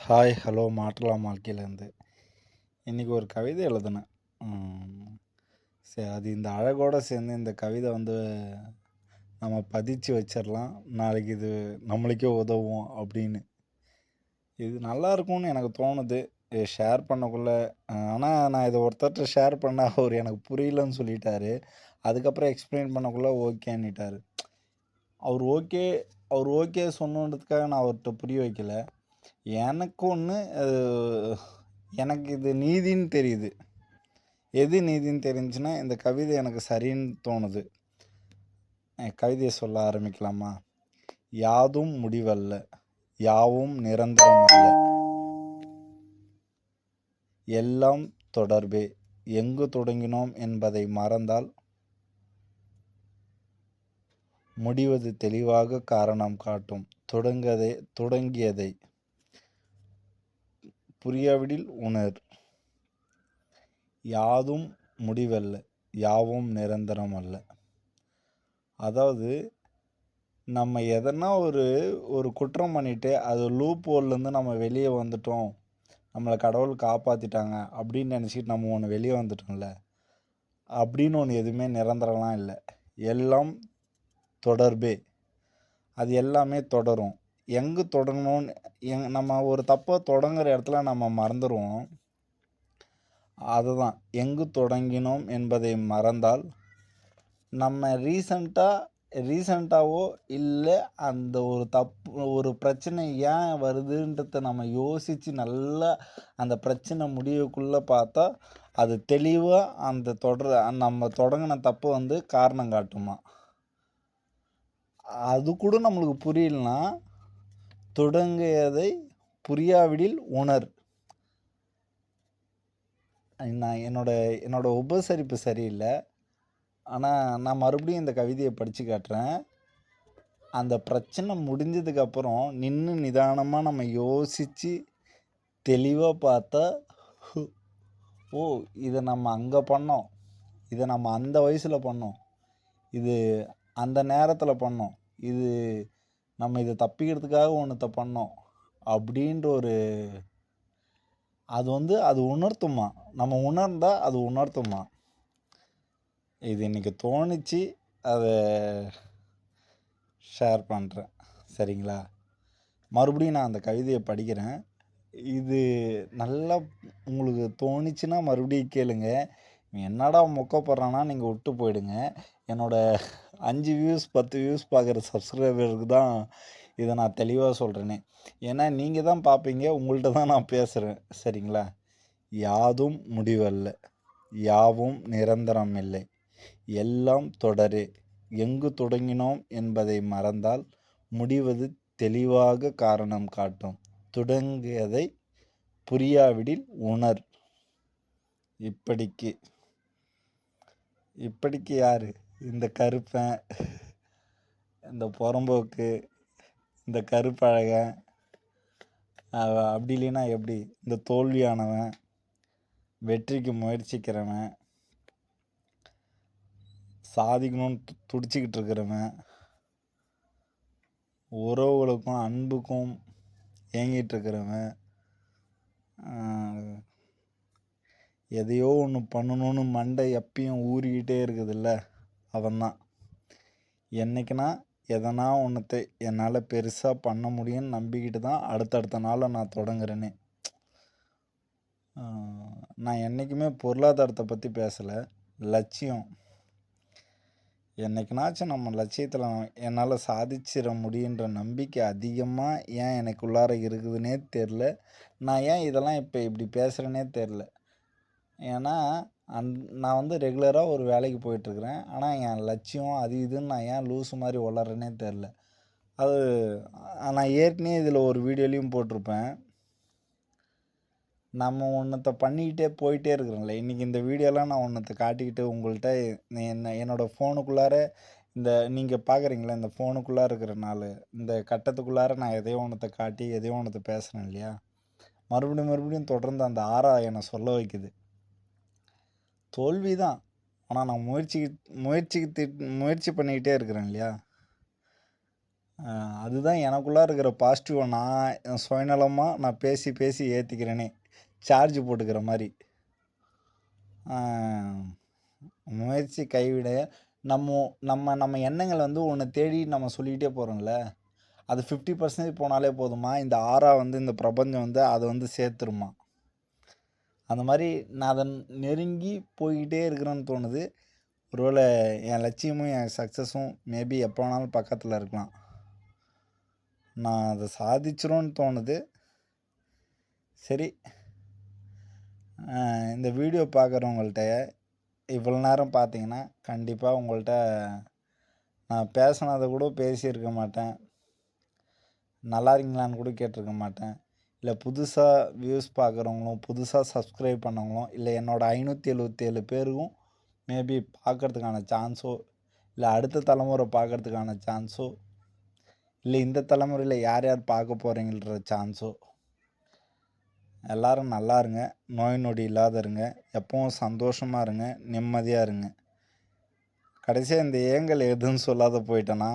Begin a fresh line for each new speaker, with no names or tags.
Hi hello மாற்றலாம் வாழ்க்கையிலேருந்து இன்றைக்கி ஒரு கவிதை எழுதினேன். சரி, அது இந்த அழகோடு சேர்ந்து இந்த கவிதை நம்ம பதிச்சு வச்சிடலாம், நாளைக்கு இது நம்மளுக்கே உதவும் அப்படின்னு. இது நல்லா இருக்கும்னு எனக்கு தோணுது ஷேர் பண்ணக்குள்ளே. ஆனால் நான் இதை ஒருத்தர்கிட்ட ஷேர் பண்ண அவர் எனக்கு புரியலன்னு சொல்லிட்டாரு. அதுக்கப்புறம் எக்ஸ்பிளைன் பண்ணக்குள்ளே ஓகேன்னுட்டார். அவர் ஓகே சொன்னதுக்காக நான் அவர்கிட்ட புரிய வைக்கல. எனக்கு ஒன்று எனக்கு இது நீதின்னு தெரியுது. எது நீதின்னு தெரிஞ்சுன்னா இந்த கவிதை எனக்கு சரின்னு தோணுது. கவிதையை சொல்ல ஆரம்பிக்கலாமா? யாதும் முடிவல்ல, யாவும் நிரந்தரம் அல்ல, எல்லாம் தொடர்பே, எங்கு தொடங்கினோம் என்பதை மறந்தால் முடிவது தெளிவாக காரணம் காட்டும். தொடங்கியதை புரியாவிடில் உணர். யாதும் முடிவல்ல, யாவும் நிரந்தரம் அல்ல. அதாவது நம்ம எதனா ஒரு குற்றம் பண்ணிவிட்டு அது லூப் ஹோல்லேருந்து நம்ம வெளியே வந்துட்டோம், நம்மளை கடவுள் காப்பாற்றிட்டாங்க அப்படின்னு நினச்சிட்டு நம்ம ஒன்று வெளியே வந்துட்டோம்ல, அப்படின்னு ஒன்று எதுவுமே நிரந்தரம்லாம் இல்லை. எல்லாம் தொடர்பே, அது எல்லாமே தொடரும். எங்கே தொடங்கணும்னு நம்ம ஒரு தப்பாக தொடங்குற இடத்துல நம்ம மறந்துடுவோம். அதுதான், எங்கு தொடங்கினோம் என்பதை மறந்தால் நம்ம ரீசண்டாவோ இல்லை அந்த ஒரு பிரச்சனை ஏன் வருதுன்றத நம்ம யோசித்து நல்லா அந்த பிரச்சனை முடிவுக்குள்ளே பார்த்தா அது தெளிவாக நம்ம தொடங்கின தப்பு காரணம் காட்டுமா. அது கூட நம்மளுக்கு புரியலனா தொடங்கியதை புரியாவிடில் உணர். நான் என்னோட உபசரிப்பு சரியில்லை, ஆனால் நான் மறுபடியும் இந்த கவிதையை படித்து காட்டுறேன். அந்த பிரச்சனை முடிஞ்சதுக்கப்புறம் நின்று நிதானமாக நம்ம யோசித்து தெளிவாக பார்த்தா, ஓ இதை நம்ம அங்கே பண்ணோம், இதை நம்ம அந்த வயசில் பண்ணோம், இது அந்த நேரத்தில் பண்ணோம், இது நம்ம இதை தப்பிக்கிறதுக்காக ஒன்றத்தை பண்ணோம் அப்படின்ற அது உணர்த்துமா. நம்ம உணர்ந்தால் அது உணர்த்துமா. இது இன்றைக்கி தோணிச்சு, அதை ஷேர் பண்ணுறேன். சரிங்களா? மறுபடியும் நான் அந்த கவிதையை படிக்கிறேன். இது நல்லா உங்களுக்கு தோணிச்சுன்னா மறுபடியும் கேளுங்க. என்னடா மொக்கப்படுறான்னா நீங்கள் விட்டு போயிடுங்க. என்னோடய 5 வியூஸ் 10 வியூஸ் பார்க்குற சப்ஸ்கிரைபருக்கு தான் இதை நான் தெளிவாக சொல்கிறேனே. ஏன்னா நீங்கள் தான் பார்ப்பீங்க, உங்கள்கிட்ட தான் நான் பேசுகிறேன். சரிங்களா? யாதும் முடிவல்ல, யாவும் நிரந்தரம் இல்லை, எல்லாம் தொடரே, எங்கு தொடங்கினோம் என்பதை மறந்தால் முடிவது தெளிவாக காரணம் காட்டும். தொடங்கியதை புரியாவிடில் உணர். இப்படிக்கு யார்? இந்த கருப்பன், இந்த புறம்போக்கு, இந்த கருப்பழகன், அப்படி இல்லைன்னா எப்படி இந்த தோல்வியானவன், வெற்றிக்கு முயற்சிக்கிறவன், சாதிக்கணும்னு துடிச்சிக்கிட்டு இருக்கிறவன், உறவுகளுக்கும் அன்புக்கும் ஏங்கிட்டு இருக்கிறவன், எதையோ ஒன்று பண்ணணும்னு மண்டை எப்பயும் ஊறிக்கிட்டே இருக்குதுல்ல, அவன்தான். என்றைக்குன்னா எதனா ஒன்றத்தை என்னால் பெருசாக பண்ண முடியும்னு நம்பிக்கிட்டு தான் அடுத்தடுத்த நாளை நான் தொடங்குறேனே. நான் என்றைக்குமே பொருளாதாரத்தை பற்றி பேசலை, லட்சியம். என்றைக்குனாச்சும் நம்ம லட்சியத்தில் என்னால் சாதிச்சிட முடியுன்ற நம்பிக்கை அதிகமாக ஏன் எனக்குள்ளார இருக்குதுன்னே தெரில. நான் ஏன் இதெல்லாம் இப்போ இப்படி பேசுகிறேன்னே தெரில. ஏன்னா நான் ரெகுலராக ஒரு வேலைக்கு போயிட்டுருக்குறேன். ஆனால் என் லட்சியம் அது இதுன்னு நான் ஏன் லூஸு மாதிரி வளர்றேன்னே தெரில. அது நான் ஏற்கனவே இதில் ஒரு வீடியோலையும் போட்டிருப்பேன். நம்ம ஒன்றத்தை பண்ணிக்கிட்டே போயிட்டே இருக்கிறோம்ல. இன்றைக்கி இந்த வீடியோலாம் நான் ஒன்றத்தை காட்டிக்கிட்டு உங்கள்கிட்ட என்னோடய ஃபோனுக்குள்ளார நீங்கள் பார்க்குறீங்களா, இந்த ஃபோனுக்குள்ளார இருக்கிற நாள் இந்த கட்டத்துக்குள்ளார நான் எதையோ ஒன்றத்தை காட்டி எதையோ ஒன்றத்தை பேசுகிறேன் இல்லையா. மறுபடியும் தொடர்ந்து அந்த ஆறா என்னை சொல்ல வைக்குது. தோல்வி தான், ஆனால் நான் முயற்சி பண்ணிக்கிட்டே இருக்கிறேன் இல்லையா. அதுதான் எனக்குள்ளே இருக்கிற பாசிட்டிவை நான் சுயநலமாக நான் பேசி பேசி ஏற்றிக்கிறேனே, சார்ஜ் போட்டுக்கிற மாதிரி. முயற்சி கைவிட நம்ம நம்ம நம்ம எண்ணங்கள் வந்து ஒன்று தேடி நம்ம சொல்லிக்கிட்டே போகிறோம்ல, அது 50% போனாலே போதுமா, இந்த ஆறா வந்து இந்த பிரபஞ்சம் வந்து அதை வந்து சேர்த்துருமா. அந்த மாதிரி நான் அதை நெருங்கி போய்கிட்டே இருக்கிறேன்னு தோணுது. ஒருவேளை என் லட்சியமும் என் சக்ஸஸும் மேபி எப்போ வேணாலும் பக்கத்தில் இருக்கலாம். நான் அதை சாதிச்சிரும்னு தோணுது. சரி, இந்த வீடியோ பார்க்குறவங்கள்ட்ட இவ்வளோ நேரம் பார்த்தீங்கன்னா கண்டிப்பாக உங்கள்கிட்ட நான் பேசினதை கூட பேசியிருக்க மாட்டேன், நல்லா இருக்கீங்களான்னு கூட கேட்டிருக்க மாட்டேன். இல்லை புதுசாக வியூஸ் பார்க்குறவங்களும் புதுசாக சப்ஸ்கிரைப் பண்ணவங்களும் இல்லை என்னோடய 577 பேருக்கும் மேபி பார்க்குறதுக்கான சான்ஸோ இல்லை அடுத்த தலைமுறை பார்க்குறதுக்கான சான்ஸோ இல்லை இந்த தலைமுறையில் யார் யார் பார்க்க போகிறீங்கன்ற சான்ஸோ. எல்லோரும் நல்லா இருங்க, நோய் நொடி இல்லாத இருங்க, எப்பவும் சந்தோஷமாக இருங்க, நிம்மதியாக இருங்க. கடைசியாக இந்த ஏங்கல் எதுன்னு சொல்லாத போயிட்டேன்னா